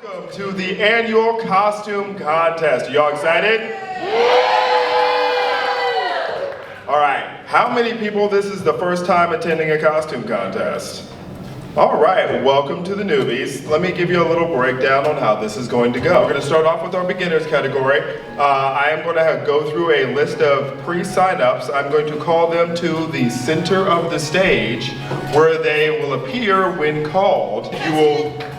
Welcome to the annual costume contest. Y'all excited? All right, how many people this is the first time attending a costume contest? All right, welcome to the newbies. Let me give you a little breakdown on how this is going to go. We're going to start off with our beginners category. I am going to go through a list of pre-sign-ups. I'm going to call them to the center of the stage where they will appear when called. You will...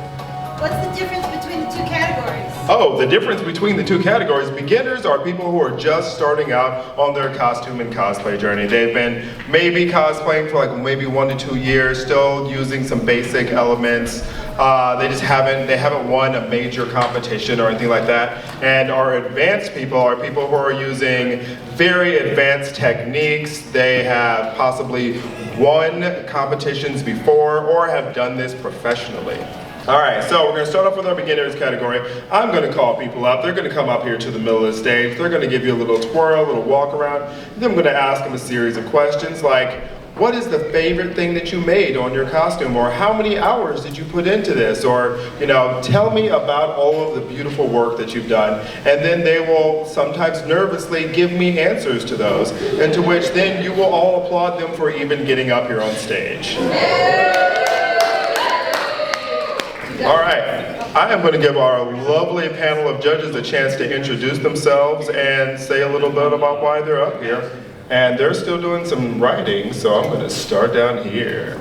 What's the difference between the two categories? Oh, the difference between the two categories, beginners are people who are just starting out on their costume and cosplay journey. They've been maybe cosplaying for like maybe 1 to 2 years, still using some basic elements. They haven't won a major competition or anything like that. And our advanced people are people who are using very advanced techniques. They have possibly won competitions before or have done this professionally. All right, so we're gonna start off with our beginners category. I'm gonna call people up. They're gonna come up here to the middle of the stage. They're gonna give you a little twirl, a little walk around. Then I'm gonna ask them a series of questions like, what is the favorite thing that you made on your costume? Or how many hours did you put into this? Or, tell me about all of the beautiful work that you've done. And then they will sometimes nervously give me answers to those, and to which then you will all applaud them for even getting up here on stage. All right, I am going to give our lovely panel of judges a chance to introduce themselves and say a little bit about why they're up here. And they're still doing some writing, so I'm going to start down here.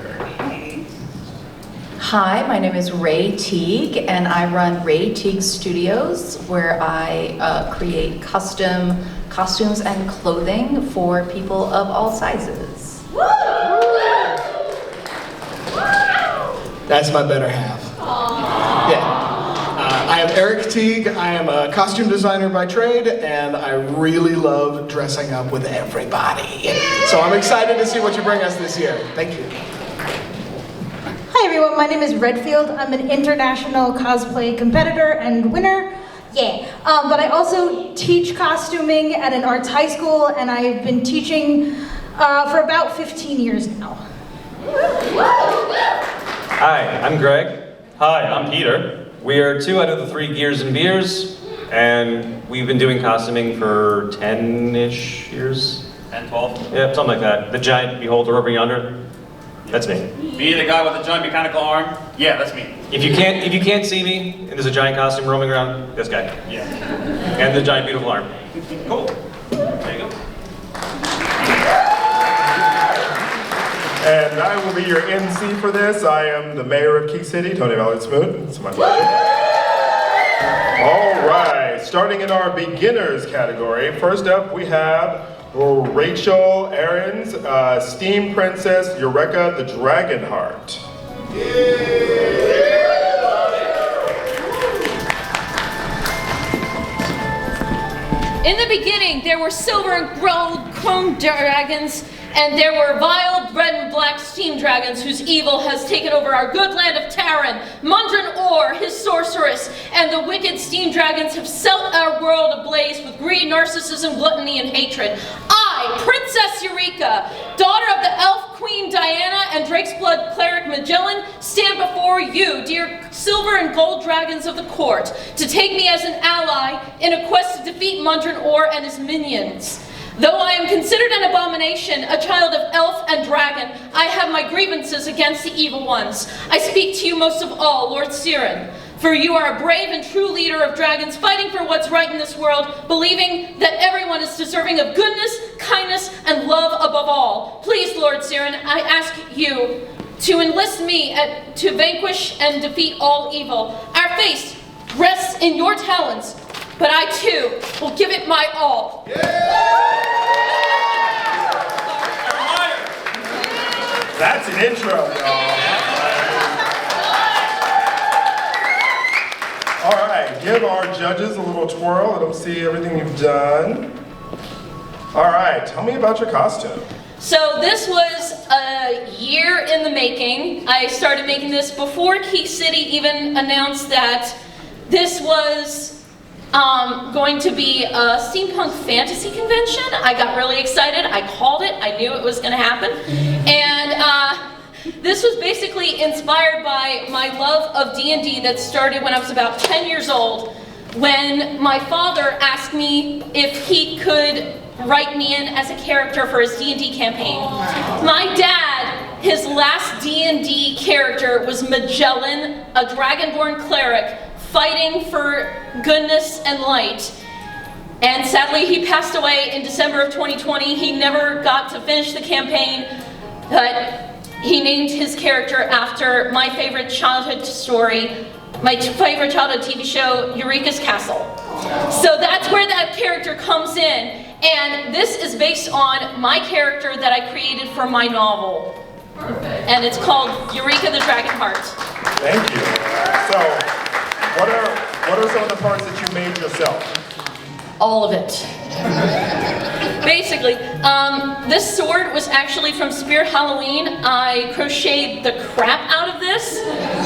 Hi, my name is Ray Teague, and I run Ray Teague Studios, where I create costumes and clothing for people of all sizes. That's my better half. I am Eric Teague. I am a costume designer by trade, and I really love dressing up with everybody. So I'm excited to see what you bring us this year. Thank you. Hi everyone, my name is Redfield. I'm an international cosplay competitor and winner. But I also teach costuming at an arts high school, and I've been teaching for about 15 years now. Hi, I'm Greg. Hi, I'm Peter. We are 2 out of the 3 Gears and Beers, and we've been doing costuming for 10-ish years. 10, 12? Yeah, something like that. The giant beholder over yonder, that's me. Me, the guy with the giant mechanical arm? Yeah, that's me. If you can't see me, and there's a giant costume roaming around, this guy. Yeah. And the giant beautiful arm. Cool. There you go. And I will be your MC for this. I am the mayor of Key City, Tony Ballart-Smoot. It's my pleasure. All right, starting in our beginners category. First up, we have Rachel Aarons, Steam Princess Eureka the Dragonheart. In the beginning, there were silver and gold chrome dragons, and there were vile red and black steam dragons whose evil has taken over our good land of Terran. Mundran Orr, his sorceress, and the wicked steam dragons have set our world ablaze with greed, narcissism, gluttony, and hatred. I, Princess Eureka, daughter of the elf queen Diana and Drake's blood cleric Magellan, stand before you, dear silver and gold dragons of the court, to take me as an ally in a quest to defeat Mundran Orr and his minions. Though I am considered an abomination, a child of elf and dragon, I have my grievances against the evil ones. I speak to you most of all, Lord Siren, for you are a brave and true leader of dragons, fighting for what's right in this world, believing that everyone is deserving of goodness, kindness, and love above all. Please, Lord Siren, I ask you to enlist me to vanquish and defeat all evil. Our faith rests in your talents, but I too will give it my all. That's an intro, y'all. All right, give our judges a little twirl. Let them see everything you've done. All right, tell me about your costume. So this was a year in the making. I started making this before Key City even announced that this was going to be a steampunk fantasy convention. I got really excited. I called it. I knew it was going to happen. And This was basically inspired by my love of D&D that started when I was about 10 years old, when my father asked me if he could write me in as a character for his D&D campaign. My dad, his last D&D character was Magellan, a dragonborn cleric, fighting for goodness and light. And sadly, he passed away in December of 2020. He never got to finish the campaign, but he named his character after my favorite childhood story, my favorite childhood TV show, Eureka's Castle. So that's where that character comes in. And this is based on my character that I created for my novel. And it's called Eureka the Dragonheart. Thank you. So, what are some of the parts that you made yourself? All of it. Basically, this sword was actually from Spirit Halloween. I crocheted the crap out of this.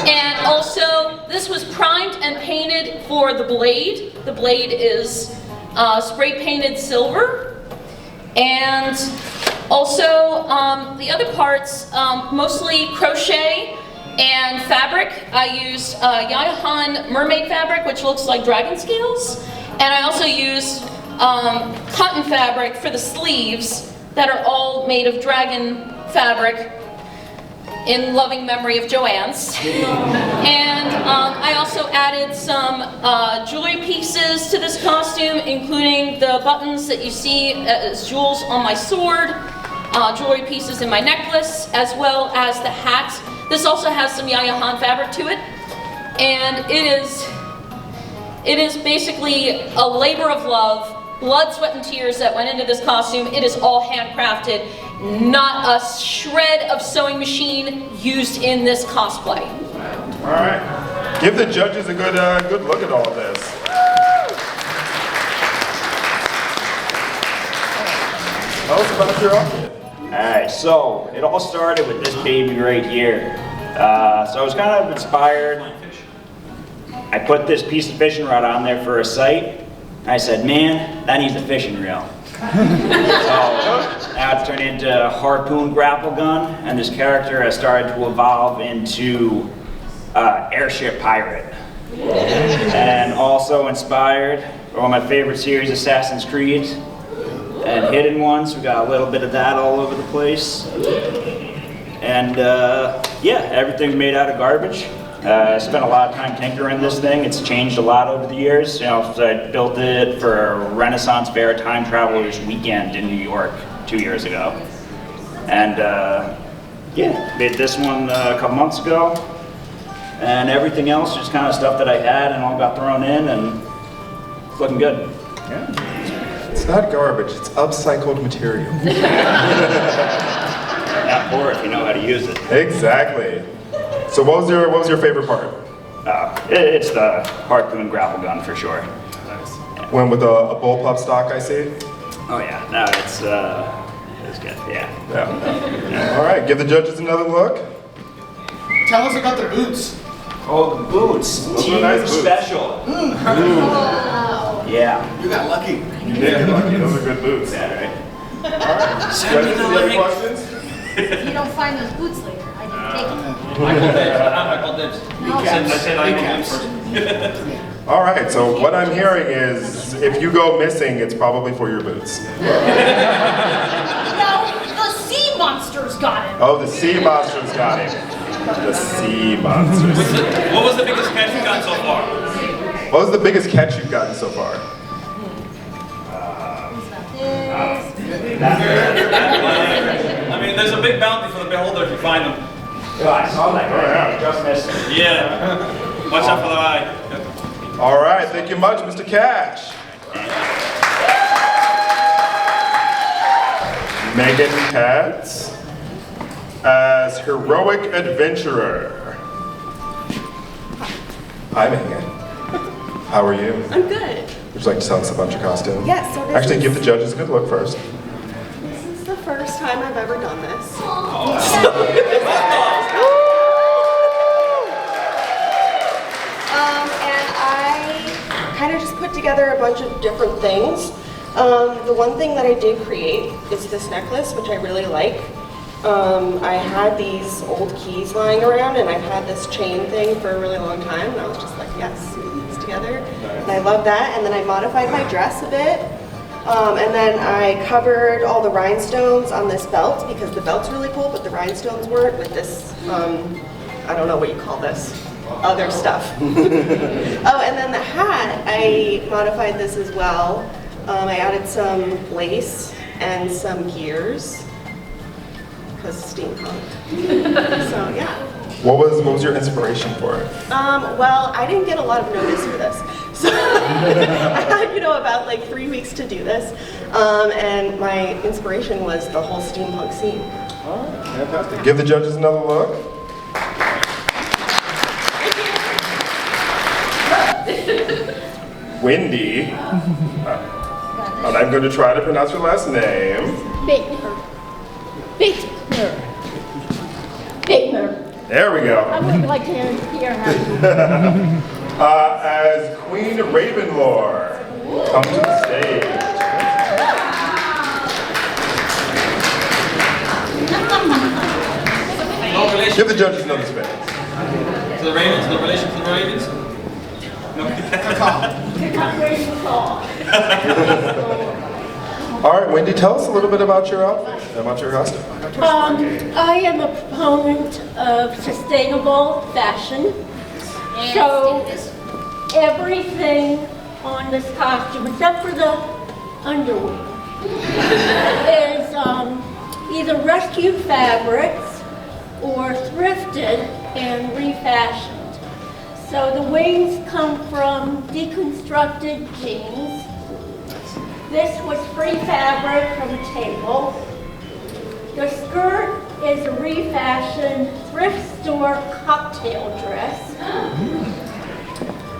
And also, this was primed and painted for the blade. The blade is spray painted silver. And also, the other parts, mostly crochet and fabric. I used Yayahan mermaid fabric, which looks like dragon scales. And I also used cotton fabric for the sleeves that are all made of dragon fabric in loving memory of Joanne's. And I also added some jewelry pieces to this costume, including the buttons that you see as jewels on my sword, jewelry pieces in my necklace, as well as the hat. This also has some Yayahan fabric to it. And it is basically a labor of love, blood, sweat, and tears that went into this costume. It is all handcrafted, not a shred of sewing machine used in this cosplay. All right. Give the judges a good look at all of this. Tell us about your outfit. Alright, so it all started with this baby right here. So I was kind of inspired. I put this piece of fishing rod on there for a sight. I said, man, that needs a fishing reel. So now it's turned into a harpoon grapple gun, and this character has started to evolve into airship pirate. And also inspired by one of my favorite series, Assassin's Creed, and Hidden Ones. We got a little bit of that all over the place. And yeah, everything's made out of garbage. I spent a lot of time tinkering this thing. It's changed a lot over the years. You know, I built it for a Renaissance Fair Time Travelers Weekend in New York 2 years ago. And yeah, made this one a couple months ago. And everything else, just kind of stuff that I had and all got thrown in, and it's looking good. Yeah. It's not garbage, it's upcycled material. Not poor if you know how to use it. Exactly. So what was your favorite part? It's the harpoon grapple gun for sure. One with a bullpup stock, I see. Oh yeah, no, it's good. Yeah. All right, give the judges another look. Tell us about the boots. Oh, the boots. Those are Team nice boots. special. Yeah. You got lucky. Yeah, lucky. Those are good boots. Yeah, right. All right. Judges, any other questions? If you don't find those boots later, I can take them. I called dibs. I said I called first. All right, so what I'm hearing is if you go missing, it's probably for your boots. No, the sea monsters got it. Oh, the sea monsters got him. The sea monsters. What was the biggest catch you've gotten so far? What was the biggest catch you've gotten so far? I mean, there's a big bounty for the beholder if you find them. Oh, I saw that. Oh, yeah. Just missed it. Yeah. Watch out for the eye. All right, thank you much, Mr. Cash. Megan Katz as Heroic Adventurer. Hi, Megan. How are you? I'm good. Would you like to tell us about your costume? Yes, so this Actually, is- give the judges a good look first. This is the first time I've ever done this. And I kind of just put together a bunch of different things. The one thing that I did create is this necklace, which I really like. I had these old keys lying around, and I've had this chain thing for a really long time, and I was just like, yes, it's together. And I love that, and then I modified my dress a bit. And then I covered all the rhinestones on this belt because the belt's really cool, but the rhinestones weren't with this, I don't know what you call this, other stuff. Oh, and then the hat, I modified this as well. I added some lace and some gears because steampunk. So yeah. What was your inspiration for it? Well, I didn't get a lot of notice for this. So I had, about like 3 weeks to do this. And my inspiration was the whole steampunk scene. Oh, fantastic. Give the judges another look. Wendy. And I'm going to try to pronounce your last name. Bittner. There we go. I would like to hear how As Queen Ravenlore, come to the stage. No relation Give the judges another space. to the Ravens? No relation to the Ravens? No. All right, Wendy, tell us a little bit about your outfit, about your costume. I am a proponent of sustainable fashion. So everything on this costume, except for the underwear, is either rescue fabrics or thrifted and refashioned. So the wings come from deconstructed jeans. This was free fabric from a table. The skirt is a refashioned thrift store cocktail dress.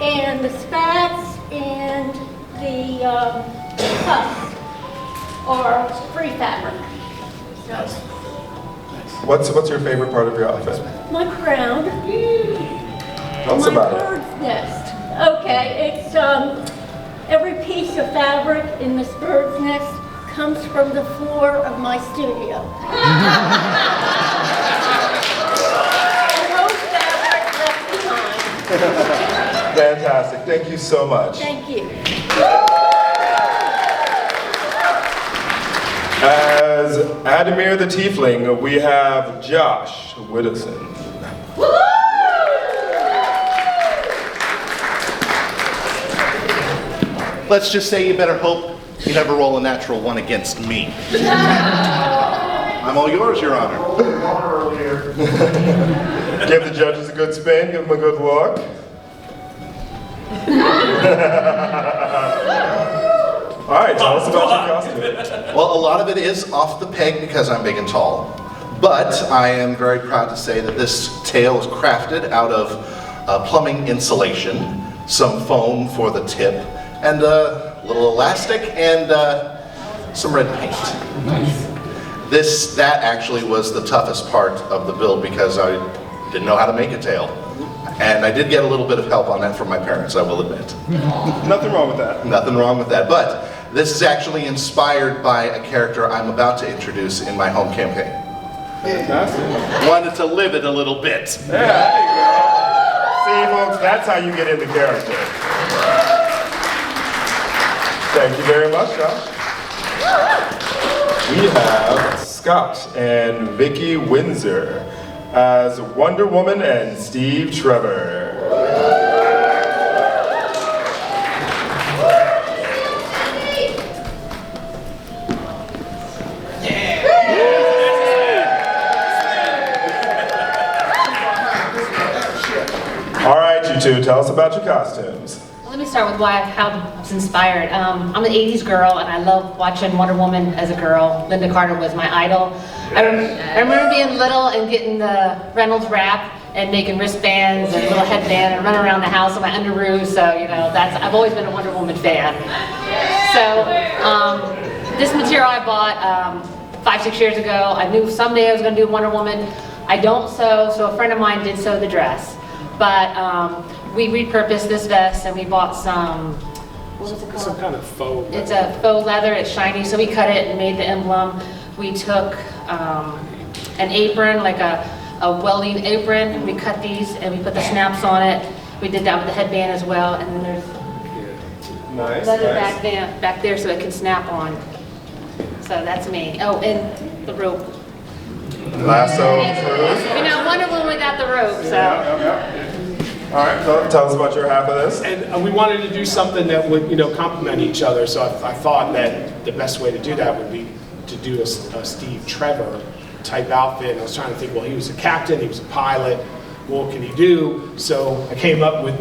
And the spats and the cuffs are free fabric. What's your favorite part of your outfit? My crown. Tell us My about it. bird's nest. Okay, it's every piece of fabric in this bird's nest comes from the floor of my studio. No fabric left behind. Fantastic. Thank you so much. Thank you. As Adamir the Tiefling, we have Josh Widdowson. Let's just say you better hope you never roll a natural one against me. I'm all yours, Your Honor. Give the judges a good spin, give them a good look. All right, tell us about your costume. Well, a lot of it is off the peg because I'm big and tall. But I am very proud to say that this tail is crafted out of plumbing insulation, some foam for the tip, and a little elastic and some red paint. That actually was the toughest part of the build because I didn't know how to make a tail. And I did get a little bit of help on that from my parents, I will admit. Nothing wrong with that. Nothing wrong with that. But this is actually inspired by a character I'm about to introduce in my home campaign. Fantastic. Wanted to live it a little bit. Yeah, there you go. See, folks, that's how you get into character. Thank you very much, Josh. We have Scott and Vicky Windsor as Wonder Woman and Steve Trevor. All right, you two, tell us about your costumes. Let me start with how it's inspired. I'm an 80s girl and I love watching Wonder Woman as a girl. Linda Carter was my idol. I remember being little and getting the Reynolds wrap and making wristbands and a little headband and running around the house in my underoos. So, I've always been a Wonder Woman fan. So, this material I bought 5-6 years ago. I knew someday I was going to do Wonder Woman. I don't sew, so a friend of mine did sew the dress. But we repurposed this vest and we bought some, what was it called? Some kind of faux leather. It's a faux leather, it's shiny, so we cut it and made the emblem. We took an apron, like a welding apron. We cut these and we put the snaps on it. We did that with the headband as well, and then there's leather back there so it can snap on. So that's me. Oh, and the rope. Lasso. You know, Wonder Woman without the rope, so. All right, tell us about your half of this. And we wanted to do something that would, complement each other. So I thought that the best way to do that would be to do a Steve Trevor type outfit. And I was trying to think, well, he was a captain, he was a pilot. What can he do? So I came up with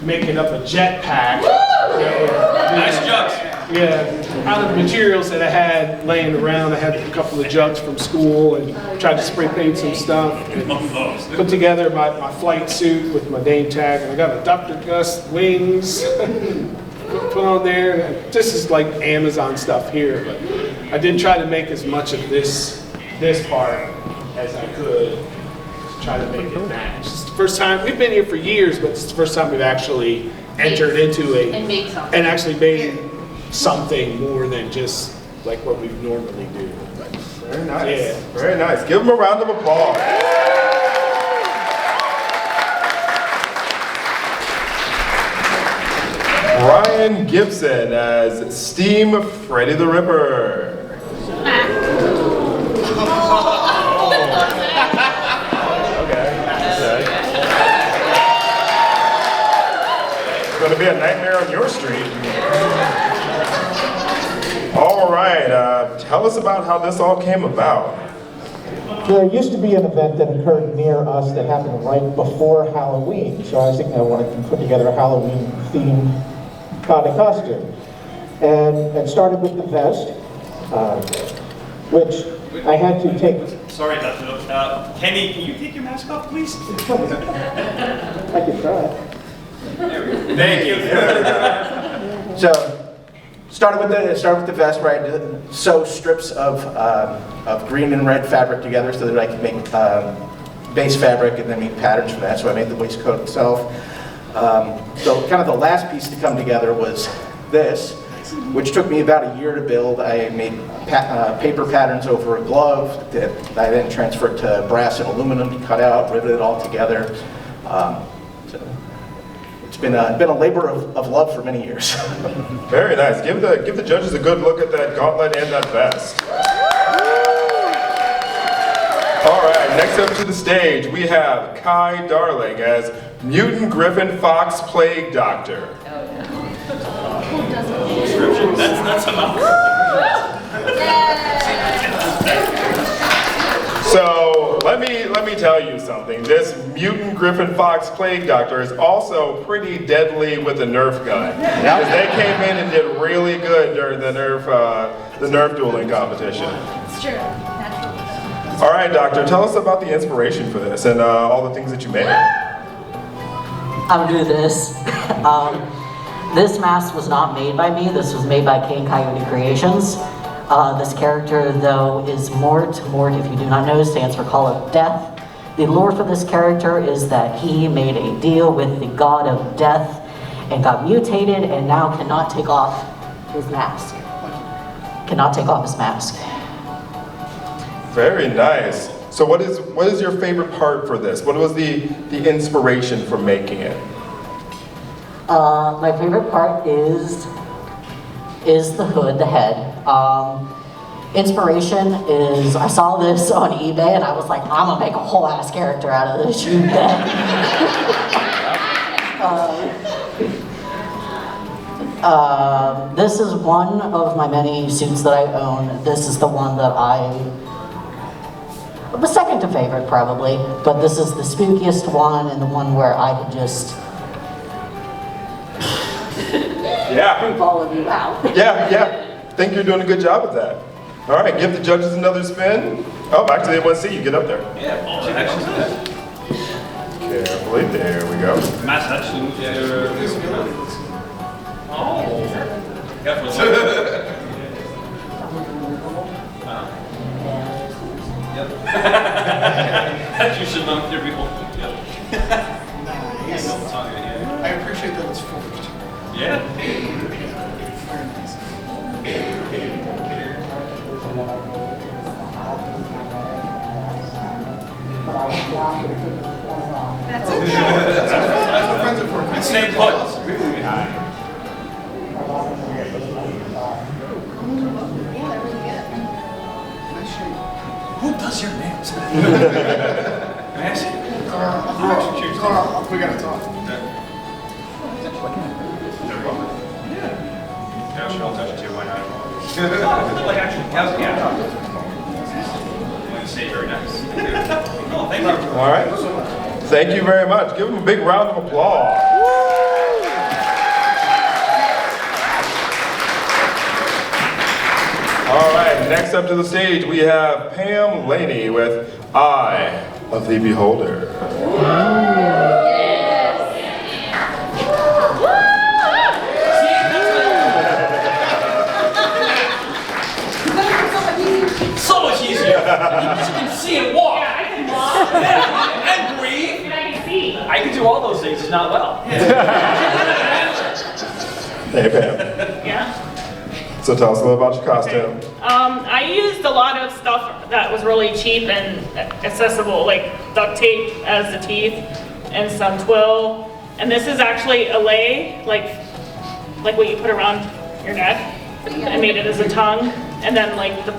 making up a jetpack. Nice jugs. Yeah, out of the materials that I had laying around, I had a couple of jugs from school and tried to spray paint some stuff. And put together my flight suit with my name tag, and I got a Dr. Gus wings put on there. And this is like Amazon stuff here, but I did try to make as much of this part as I could. Try to make it match. It's the first time, we've been here for years, but it's the first time we've actually entered into and actually made something more than just like what we normally do. Very nice. Yeah. Very nice. Give them a round of applause. Ryan Gibson as Steam Freddy the Ripper. It's going to be a nightmare on your street. All right, tell us about how this all came about. There used to be an event that occurred near us that happened right before Halloween, so I was thinking I wanted to put together a Halloween-themed kind of costume. And it started with the vest, which I had to take... Sorry, Dr. Kenny, can you take your mask off, please? I could try. Thank you. So, started with the vest, where I had to sew strips of green and red fabric together so that I could make base fabric and then make patterns from that. So I made the waistcoat itself. So kind of the last piece to come together was this, which took me about a year to build. I made paper patterns over a glove that I then transferred to brass and aluminum to cut out, riveted it all together. So it's been a labor of love for many years. Very nice. Give the judges a good look at that gauntlet and that vest. All right, next up to the stage, we have Kai Darling as Mutant Griffin Fox Plague Doctor. That's enough. So let me tell you something. This Mutant Griffin Fox Plague Doctor is also pretty deadly with a Nerf gun. Because they came in and did really good during the Nerf dueling competition. It's true. Naturally. All right, Doctor, tell us about the inspiration for this and all the things that you made. I'll do this. This mask was not made by me. This was made by King Coyote Creations. This character, though, is Mort. Mort, if you do not know, stands for Call of Death. The lore for this character is that he made a deal with the god of death and got mutated and now cannot take off his mask. Cannot take off his mask. Very nice. So what is your favorite part for this? What was the inspiration for making it? My favorite part is the hood, the head. Inspiration is, I saw this on eBay and I was like, I'm gonna make a whole ass character out of this, you bet. This is one of my many suits that I own. This is the one that the second to favorite probably, but this is the spookiest one and the one where I could just creep all of you out. Yeah. Think you're doing a good job with that. All right, give the judges another spin. Oh, actually, they want to see you. Get up there. Yeah, actually. Carefully, there we go. Mass actually. Oh. Careful. Yep. You should know your people. Yep. Nice. I appreciate that it's forged. Yeah. Very nice. That's It's stay put. Who does your nails? Can I ask you? Carl, we gotta talk. Yeah, I'll touch it too, why not? Like actually, yeah. You say very nice. Oh, thank you. All right. Thank you very much. Give them a big round of applause. All right, next up to the stage, we have Pam Laney with Eye of the Beholder. So much easier. You can see and walk. Yeah, I can walk. And breathe. And I can see. I can do all those things, just not well. Hey, Pam. Yeah. So tell us a little about your costume. I used a lot of stuff that was really cheap and accessible, like duct tape as the teeth and some twill. And this is actually a lei, like what you put around your neck. I made it as a tongue. And then like the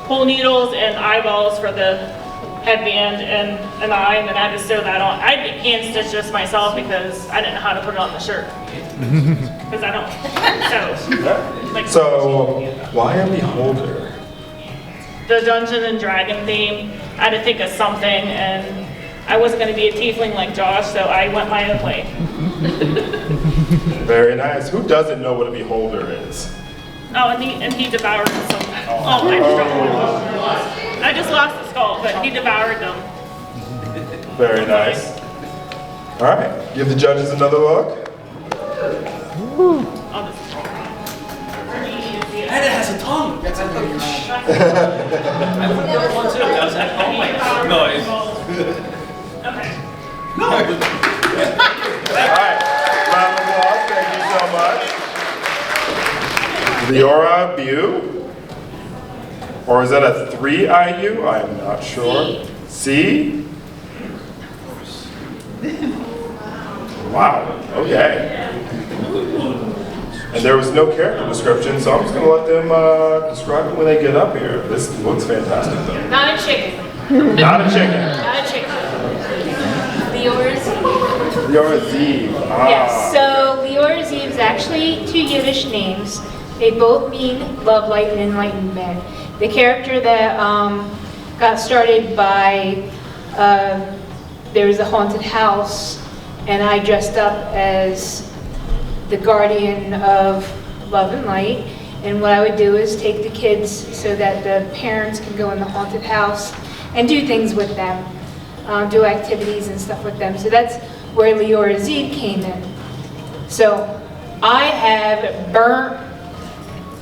pull needles and eyeballs for the headband and an eye, and then I had to sew that on. I hand stitched this myself because I didn't know how to put it on the shirt. Because I don't. So, why a beholder? The Dungeon and Dragon theme, I had to think of something, and I wasn't going to be a tiefling like Josh, so I went my own way. Very nice. Who doesn't know what a beholder is? Oh, and he devoured some. Oh, I just lost the skull, but he devoured them. Very nice. All right, give the judges another look. And it has a tongue. That's a tongue. I put another one too. Does that? Oh my God. No. Okay. No. All right, round of applause. Thank you so much. Leora Bew, or is that a 3IU? I'm not sure. C? Wow, okay. And there was no character description, so I'm just gonna let them describe it when they get up here. This looks fantastic though. Not a chicken. Not a chicken. Not a chicken. Leora Zeeb. Leora Zeeb. Ah. Yes, so Leora Zeeb is actually two Yiddish names. They both mean love, light, and enlightenment. The character that got started by, there was a haunted house, and I dressed up as the guardian of love and light. And what I would do is take the kids so that the parents can go in the haunted house and do things with them, do activities and stuff with them. So that's where Leora Zeeb came in. So I have burnt,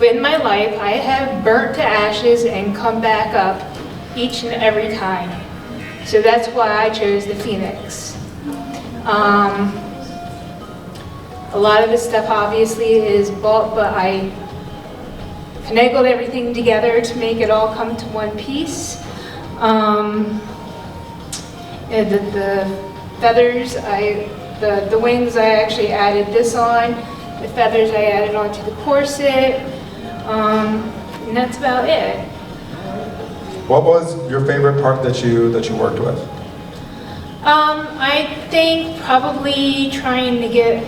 in my life, I have burnt to ashes and come back up each and every time. So that's why I chose the Phoenix. A lot of this stuff obviously is bought, but I finagled everything together to make it all come to one piece. And the feathers, the wings, I actually added this on. The feathers I added onto the corset. And that's about it. What was your favorite part that you worked with? I think probably trying to get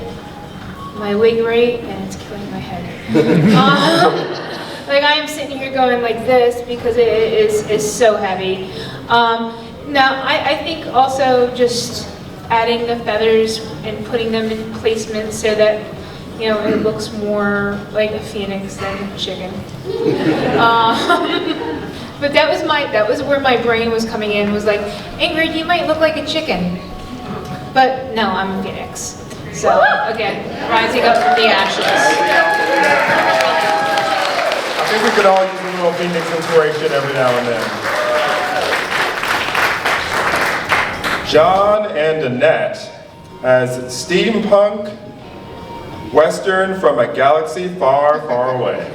my wig right, and it's killing my head. Like I'm sitting here going like this because it is so heavy. Now I think also just adding the feathers and putting them in placement so that it looks more like a phoenix than a chicken. But that was where my brain was coming in, was like, Ingrid, you might look like a chicken. But no, I'm a phoenix. So again, rising up from the ashes. I think we could all use a little Phoenix inspiration every now and then. John and Annette as Steampunk Western from a galaxy far, far away.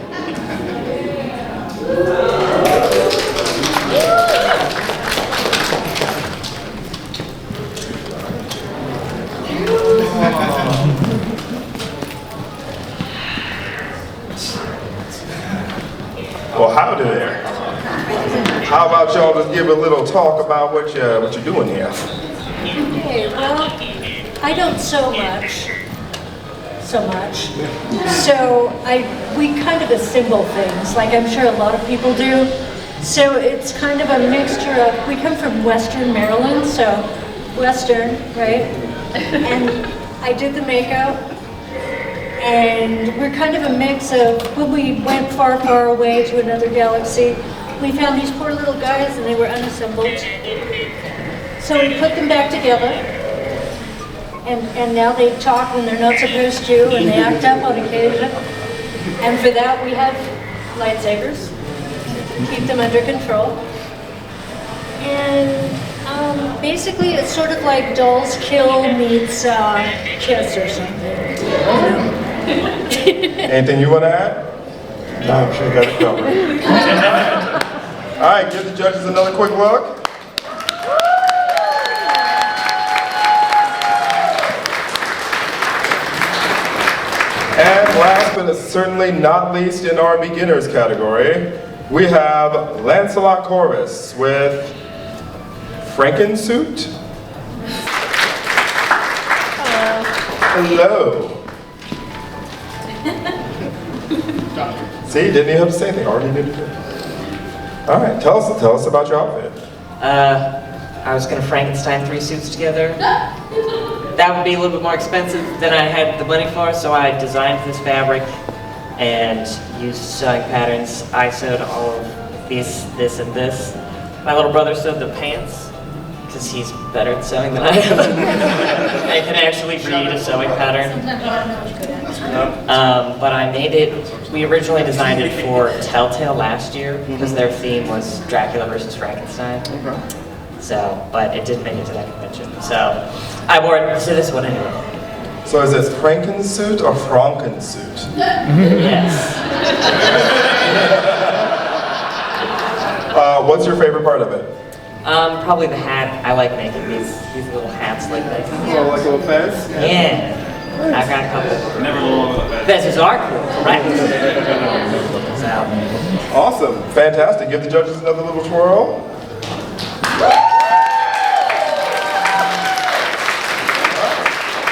Well, howdy there. How about y'all just give a little talk about what you're doing here? Okay, well, I don't so much. So we kind of assemble things, like I'm sure a lot of people do. So it's kind of a mixture of, we come from Western Maryland, so Western, right? And I did the makeup, and we're kind of a mix of, when we went far, far away to another galaxy, we found these poor little guys and they were unassembled. So we put them back together. And now they talk when they're not supposed to, and they act up on occasion. And for that, we have lightsabers, keep them under control. And basically, it's sort of like Dolls Kill meets Kiss or something. Anything you want to add? No, I'm sure you got it covered. All right, give the judges another quick look. And last but certainly not least in our beginners category, we have Lancelot Corvus with Frankensuit. Hello. See, didn't even have to say anything. Already did it. All right, tell us about your outfit. I was gonna Frankenstein 3 suits together. That would be a little bit more expensive than I had the money for, so I designed this fabric and used sewing patterns. I sewed all of this, and this. My little brother sewed the pants, because he's better at sewing than I am. I can actually read a sewing pattern. But I made it, we originally designed it for Telltale last year, because their theme was Dracula versus Frankenstein. So, but it didn't make it to that convention. So, I wore it to this one anyway. So is this Frankensuit or Frankensuit? Yes. What's your favorite part of it? Probably the hat. I like making these little hats like this. Oh, like a little fez? Yeah. I've got a couple. Never long with a fez. Fezzes are cool, right? So. Awesome, fantastic. Give the judges another little twirl.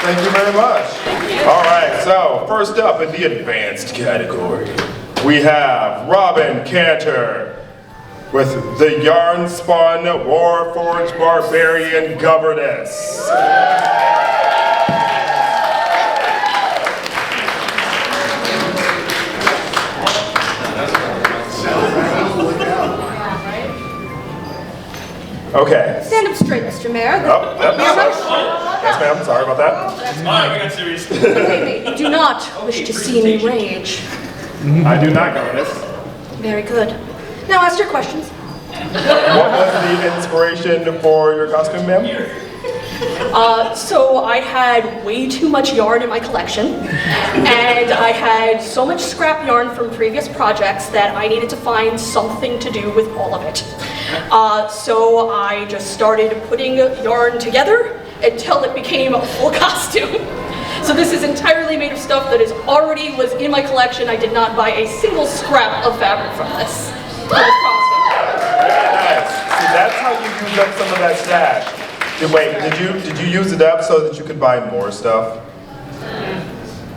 Thank you very much. All right, so first up in the advanced category, we have Robin Cantor with the Yarn Spun Warforged Barbarian Governess. Okay. Stand up straight, Mr. Mayor. Oh, yes, ma'am. Sorry about that. That's fine. We got serious. You do not wish to see me rage. I do not, Governess. Very good. Now ask your questions. What was the inspiration for your costume, ma'am? So I had way too much yarn in my collection, and I had so much scrap yarn from previous projects that I needed to find something to do with all of it. So I just started putting yarn together until it became a full costume. So this is entirely made of stuff that already was in my collection. I did not buy a single scrap of fabric from this. Very nice. See, that's how you use up some of that stash. Wait, did you use it up so that you could buy more stuff?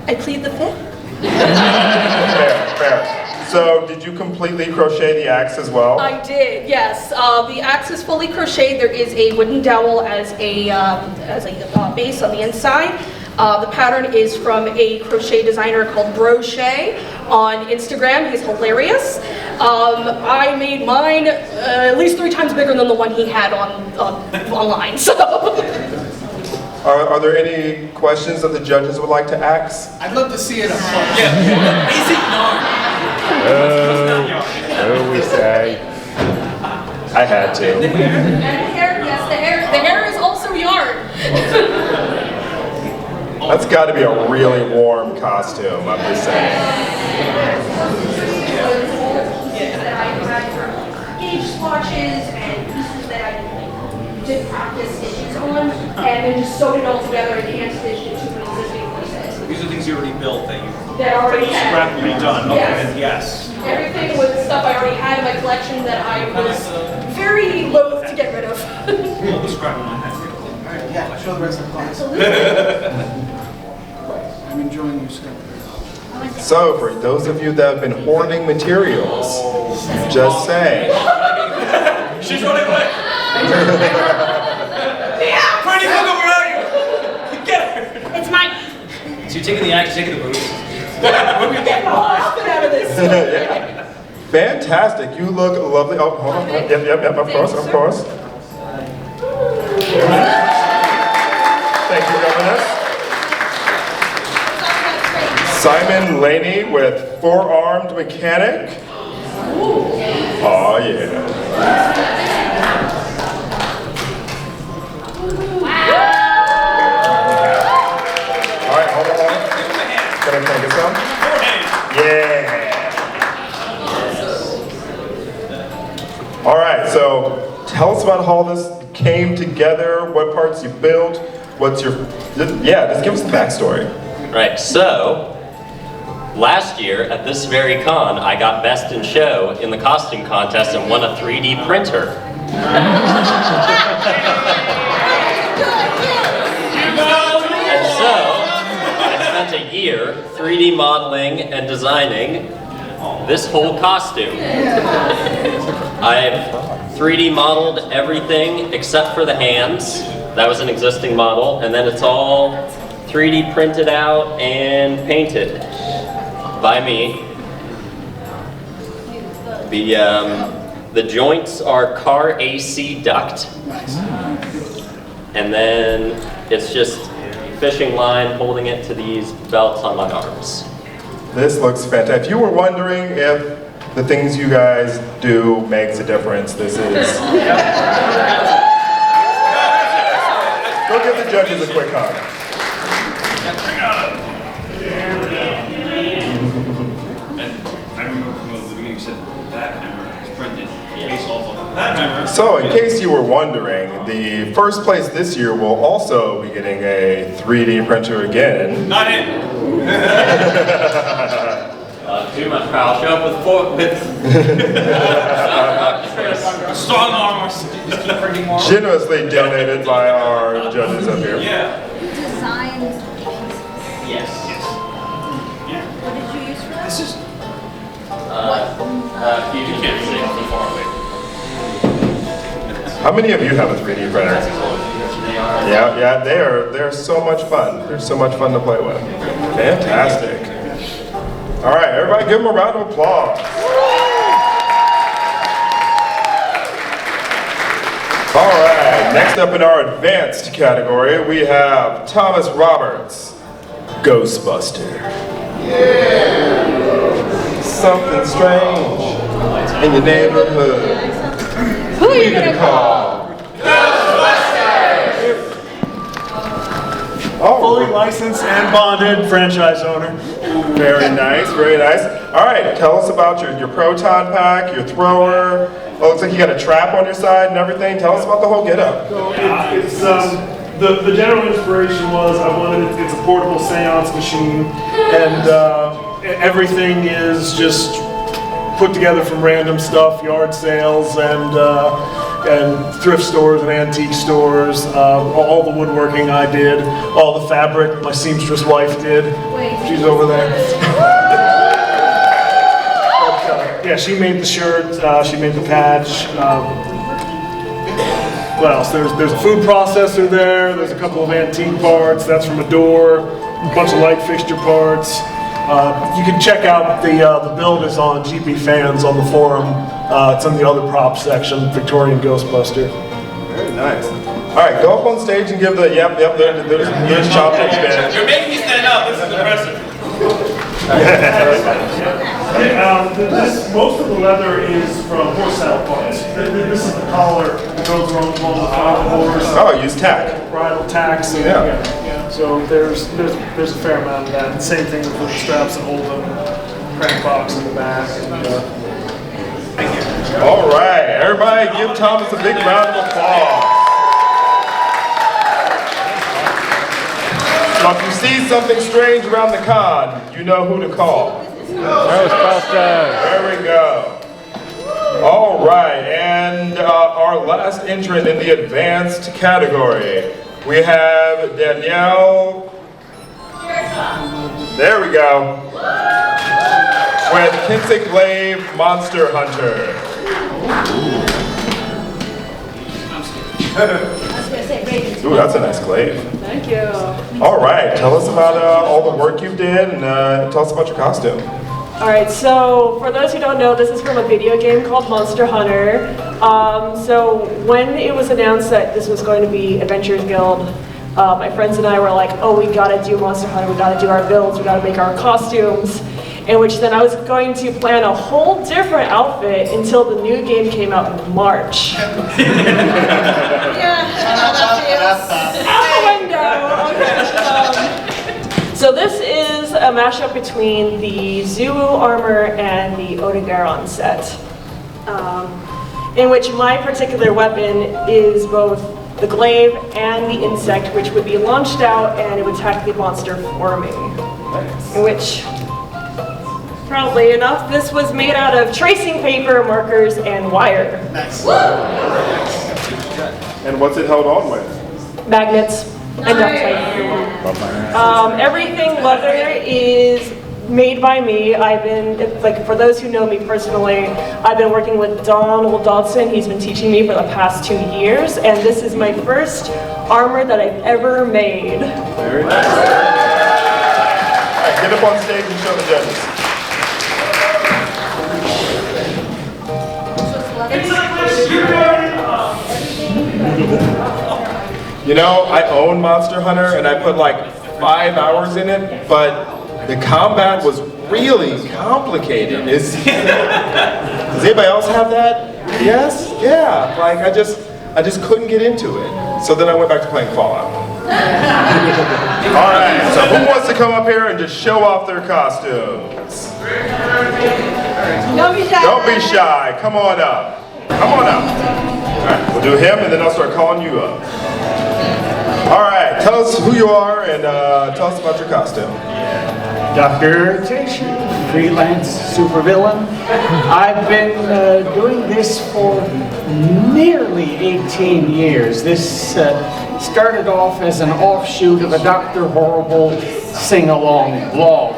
I plead the fifth. Fair. So did you completely crochet the axe as well? I did, yes. The axe is fully crocheted. There is a wooden dowel as a base on the inside. The pattern is from a crochet designer called Brochet on Instagram. He's hilarious. I made mine at least 3 times bigger than the one he had online. So. Are there any questions that the judges would like to ask? I'd love to see it up close. Yeah. Basic yarn. We say. I had to. And the hair, yes, the hair is also yarn. That's got to be a really warm costume, I'm just saying. Gauge swatches and pieces that I did practice stitches on, and then just sewed it all together and hand stitched it to an existing corset. These are things things you already built that you That I already had. scrapped and redone. Okay, Yes. then yes. Everything was stuff I already had in my collection that I was very loath to get rid of. Well, the scrap in my head. Yeah, show the rest of the class. I'm enjoying your stuff. So, for those of you that have been hoarding materials, just saying. She's running away. Yeah, Pretty Google, where are you? Get her. It's mine. So you're taking the axe, taking the boots. Get my whole outfit out of this. Yeah. Fantastic. You look lovely. Oh, hold on. Yep, of course, of course. Thank you, Governess. Simon Laney with Four-Armed Mechanic. Oh, yeah. All right, hold on. Can I get some? Yeah. All right, so tell us about how this came together, what parts you built, what's your, yeah, just give us the backstory. Right, so last year at this very con, I got best in show in the costume contest and won a 3D printer. And so I spent a year 3D modeling and designing this whole costume. I've 3D modeled everything except for the hands. That was an existing model, and then it's all 3D printed out and painted by me. The joints are car AC duct, and then it's just fishing line holding it to these belts on my arms. This looks fantastic. If you were wondering if the things you guys do makes a difference, this is. Go give the judges a quick hug. I remember from the beginning you said that hammer is printed based off of that hammer. So, in case you were wondering, the first place this year will also be getting a 3D printer again. Not him. Too much power. I'll show up with Strong armor. Just keep printing more. Generously donated by our judges up here. Yeah. Designed pieces. Yes. What did you use for that? This is. You can't see from far away. How many of you have a 3D printer? Yeah, they're so much fun. They're so much fun to play with. Fantastic. All right, everybody give them a round of applause. All right, next up in our advanced category, we have Thomas Roberts, Ghostbuster. Yeah. Something strange in your neighborhood. Who are you gonna call? Fully licensed and bonded franchise owner. Very nice, very nice. All right, tell us about your proton pack, your thrower. Oh, looks like you got a trap on your side and everything. Tell us about the whole getup. So it's the general inspiration was I wanted it's a portable seance machine, and everything is just put together from random stuff, yard sales and thrift stores and antique stores. All the woodworking I did, all the fabric my seamstress wife did. She's over there. Yeah, she made the shirt, she made the patch. What else? There's a food processor there, there's a couple of antique parts, that's from a door, a bunch of light fixture parts. You can check out the build is on GP Fans on the forum. It's in the other props section, Victorian Ghostbuster. Very nice. All right, go up on stage and give the, there's chopping. You're making me stand up, this is impressive. Most of the leather is from horse saddle parts. This is the collar that goes around the horse. Oh, use tack. Bridle tacks. And, yeah. So there's a fair amount of that. And same thing with the straps that hold the crank box in the back. All right, everybody give Thomas a big round of applause. So if you see something strange around the con, you know who to call. There we go. All right, and our last entrant in the advanced category, we have Danielle. There we go. With Kinsick Glaive Monster Hunter. Ooh, that's a nice glaive. Thank you. All right, tell us about all the work you did, and tell us about your costume. All right, so for those who don't know, this is from a video game called Monster Hunter. So when it was announced that this was going to be Adventurers Guild, my friends and I were like, oh, we gotta do Monster Hunter, we gotta do our builds, we gotta make our costumes. In which then I was going to plan a whole different outfit until the new game came out in March. Out the window. Okay. So this is a mashup between the Zulu armor and the Odegaron set, in which my particular weapon is both the glaive and the insect, which would be launched out and it would attack the monster for me. In which, probably enough, this was made out of tracing paper, markers, and wire. Nice. And what's it held on with? Magnets and duct tape. Everything leather is made by me. I've been, like, for those who know me personally, I've been working with Donald Dodson. He's been teaching me for the past 2 years, and this is my first armor that I've ever made. Very nice. All right, get up on stage and show the judges. You know, I own Monster Hunter and I put like 5 hours in it, but the combat was really complicated. Does anybody else have that? Yes? Yeah. Like I just couldn't get into it. So then I went back to playing Fallout. All right, so who wants to come up here and just show off their costumes? Don't be shy. Don't be shy. Come on up. Come on up. All right, we'll do him and then I'll start calling you up. All right, tell us who you are and tell us about your costume. Dr. Tish, freelance supervillain. I've been doing this for nearly 18 years. This started off as an offshoot of a Dr. Horrible sing-along blog.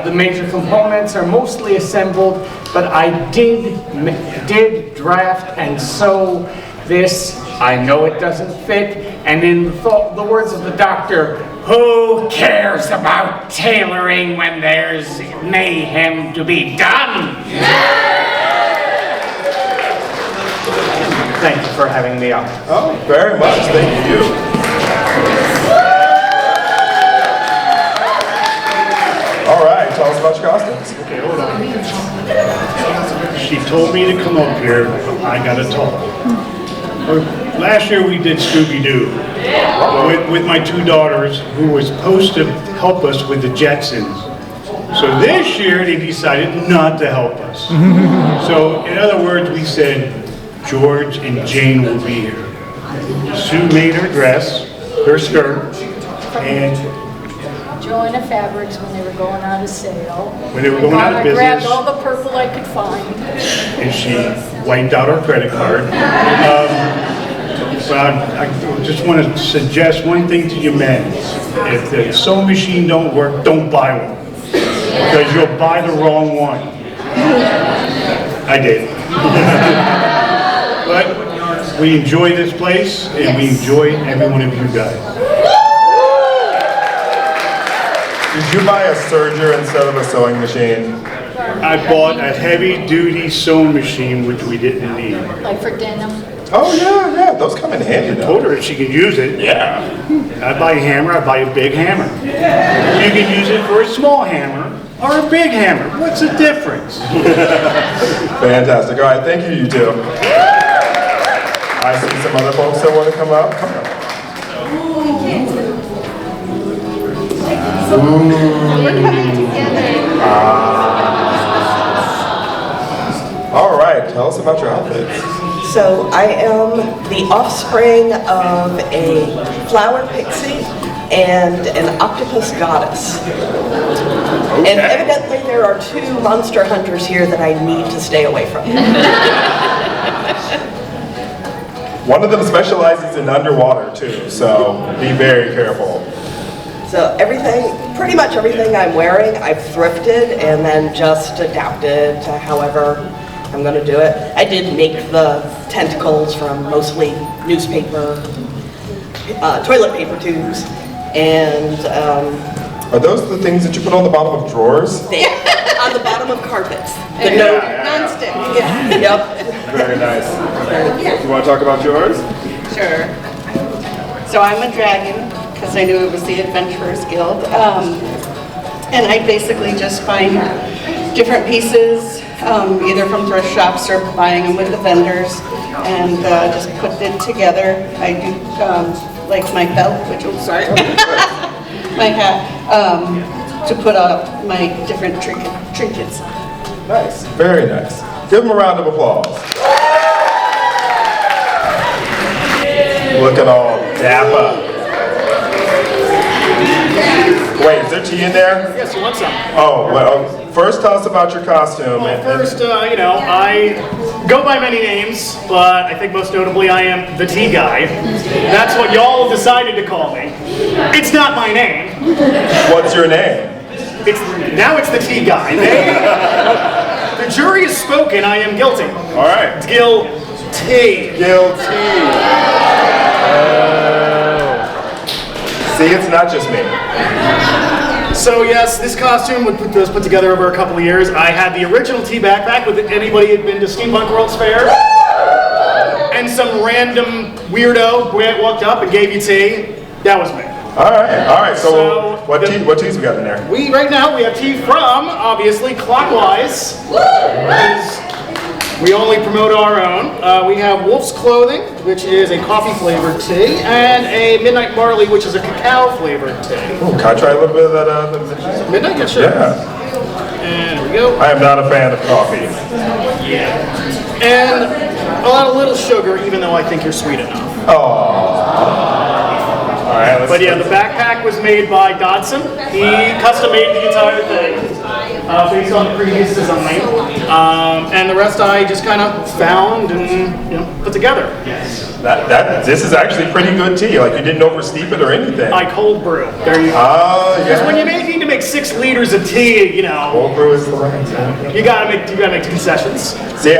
The major components are mostly assembled, but I did draft and sew this. I know it doesn't fit, and in the words of the doctor, who cares about tailoring when there's mayhem to be done? Thank you for having me on. Oh, very much. Thank you. All right, tell us about your costumes. Okay, hold on. She told me to come up here. I gotta talk. Last year we did Scooby-Doo with my 2 daughters who were supposed to help us with the Jetsons. So this year they decided not to help us. So in other words, we said George and Jane will be here. Sue made her dress, her skirt, and Joanna Fabrics when they were going out of sale. When they were going out of business. I grabbed all the purple I could find. And she wiped out her credit card. But I just want to suggest one thing to you men. If the sewing machine don't work, don't buy one. Because you'll buy the wrong one. I did. But we enjoy this place, and we enjoy every one of you guys. Did you buy a serger instead of a sewing machine? I bought a heavy-duty sewing machine, which we didn't need. Like for denim. Oh yeah, those come in handy. I told her if she could use it. Yeah. I'd buy a hammer, I'd buy a big hammer. You can use it for a small hammer or a big hammer. What's the difference? Fantastic. All right, thank you, you two. I see some other folks that want to come up. Come on. All right, tell us about your outfits. So I am the offspring of a flower pixie and an octopus goddess. And evidently there are two monster hunters here that I need to stay away from. One of them specializes in underwater too, so be very careful. So everything, pretty much everything I'm wearing, I've thrifted and then just adapted to however I'm going to do it. I did make the tentacles from mostly newspaper, toilet paper tubes, and are those the things that you put on the bottom of drawers? on the bottom of carpets. The non-stick. Yeah. Yep. Very nice. You want to talk about yours? Sure. So I'm a dragon, because I knew it was the Adventurers Guild. And I basically just find different pieces, either from thrift shops or buying them with the vendors, and just put it together. I do like my belt, which I'm sorry, my hat, to put up my different trinkets. Nice, very nice. Give them a round of applause. Looking all dapper. Wait, is there tea in there? Yes, you want some? Oh, well, first tell us about your costume. Well, first, you know, I go by many names, but I think most notably I am the tea guy. That's what y'all decided to call me. It's not my name. What's your name? Now it's the tea guy. The jury has spoken, I am guilty. All right. Guilty. See, it's not just me. So yes, this costume was put together over a couple of years. I had the original tea backpack with anybody had been to Steampunk World's Fair. And some random weirdo walked up and gave you tea. That was me. All right. So what teas we got in there? Right now we have tea from, obviously, Clockwise. We only promote our own. We have Wolf's Clothing, which is a coffee-flavored tea, and a Midnight Barley, which is a cacao-flavored tea. Ooh, can I try a little bit of that? Midnight? Yeah, sure. Yeah. And here we go. I am not a fan of coffee. Yeah. And a lot of little sugar, even though I think you're sweet enough. Oh. All right, but yeah, the backpack was made by Dodson. He custom made the entire thing based on the previous design. And the rest I just kind of found and put together. Yes. This is actually pretty good tea. Like you didn't oversteep it or anything. I cold brew. There you go. Oh, Because when you need to make 6 liters of tea, you know. Cold brew is the right. You gotta make concessions. See,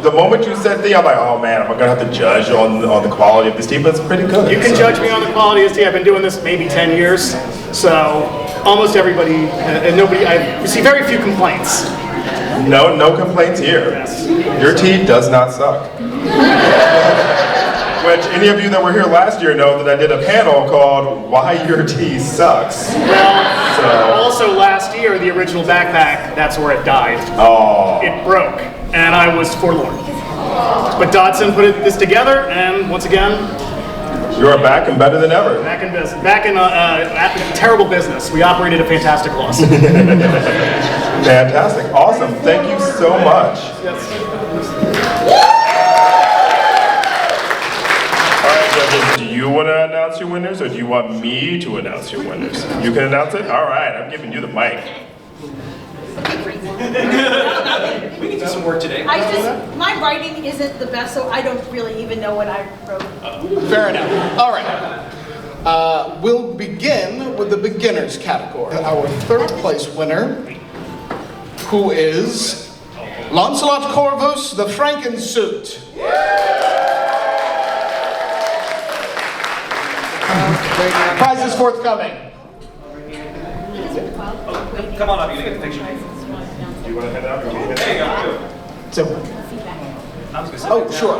the moment you said tea, I'm like, oh man, I'm gonna have to judge on the quality of this tea, but it's pretty good. You can judge me on the quality of this tea. I've been doing this maybe 10 years, so almost everybody, I see very few complaints. No complaints here. Yes. Your tea does not suck. Which any of you that were here last year know that I did a panel called Why Your Tea Sucks. Well, also last year, the original backpack, that's where it died. Oh. It broke, and I was forlorn. But Dodson put this together, and once again, you are back and better than ever. Back in business. Back in terrible business. We operated a fantastic loss. Fantastic. Awesome. Thank you so much. All right, judges, do you want to announce your winners or do you want me to announce your winners? You can announce it? All right, I'm giving you the mic. We can do some work today. My writing isn't the best, so I don't really even know what I wrote. Fair enough. All right. We'll begin with the beginners category. Our third place winner, who is Lancelot Corvus, the Frankensuit. Prize is forthcoming. Come on up, you can get the picture. Do you want to head out? There you go. Oh, sure.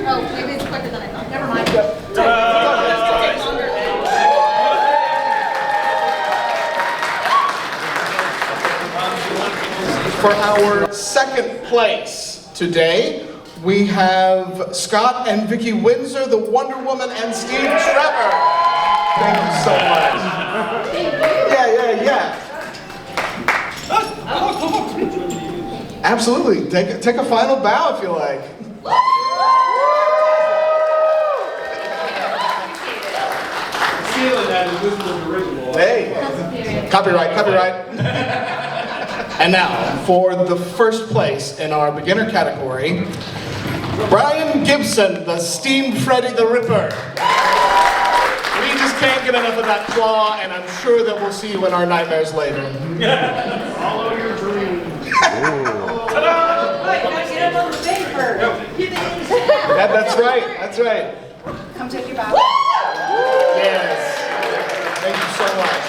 Oh, maybe it's quicker than I thought. Never mind. For our second place today, we have Scott and Vicky Windsor, the Wonder Woman, and Steve Trevor. Thank you so much. Yeah. Absolutely. Take a final bow if you like. Feeling that this was original. Hey, copyright. And now, for the first place in our beginner category, Brian Gibson, the steamed Freddy the Ripper. We just can't get enough of that claw, and I'm sure that we'll see you in our nightmares later. Follow your dreams. That's right. Come take your bow. Yes. Thank you so much.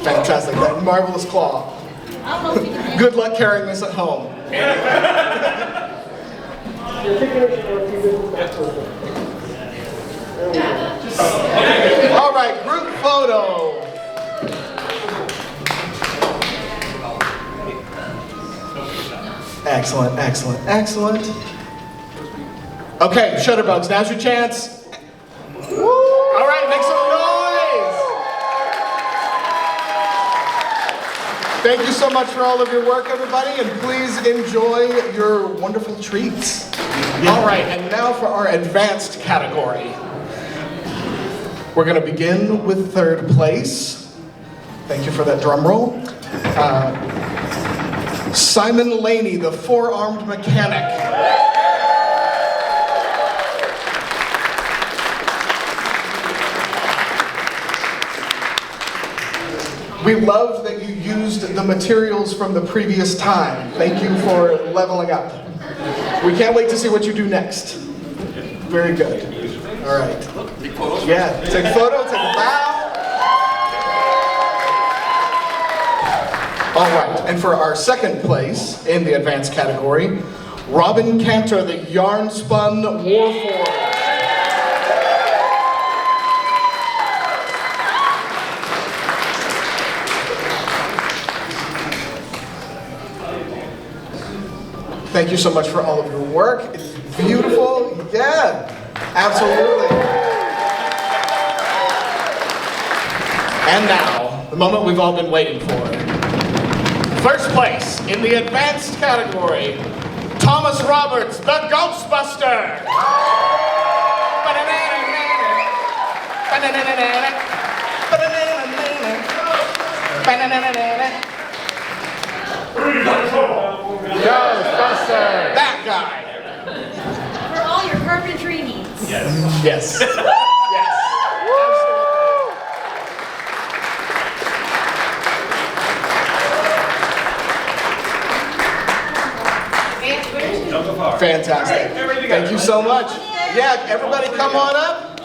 Fantastic, that marvelous claw. Good luck carrying this at home. All right, group photo. Excellent. Okay, Shutterbugs, now's your chance. All right, make some noise. Thank you so much for all of your work, everybody, and please enjoy your wonderful treats. All right, and now for our advanced category. We're going to begin with third place. Thank you for that drum roll. Simon Laney, the four-armed mechanic. We love that you used the materials from the previous time. Thank you for leveling up. We can't wait to see what you do next. Very good. All right. Yeah, take a photo, take a bow. All right, and for our second place in the advanced category, Robin Cantor, the yarn spun Warforged. Thank you so much for all of your work. It's beautiful. Yeah, absolutely. And now, the moment we've all been waiting for. First place in the advanced category, Thomas Roberts, the Ghostbuster. Ghostbuster. That guy. For all your carpentry needs. Yes. Fantastic. Thank you so much. Yeah, everybody come on up.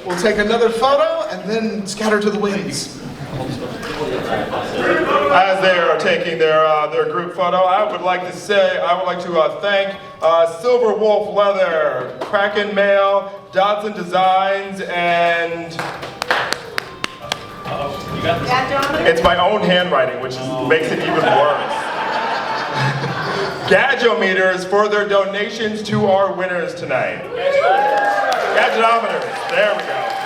We'll take another photo and then scatter to the winds. As they are taking their group photo, I would like to thank Silver Wolf Leather, Kraken Mail, Dodson Designs, and it's my own handwriting, which makes it even worse. Gadgometers for their donations to our winners tonight. Gadgetometers, there we go.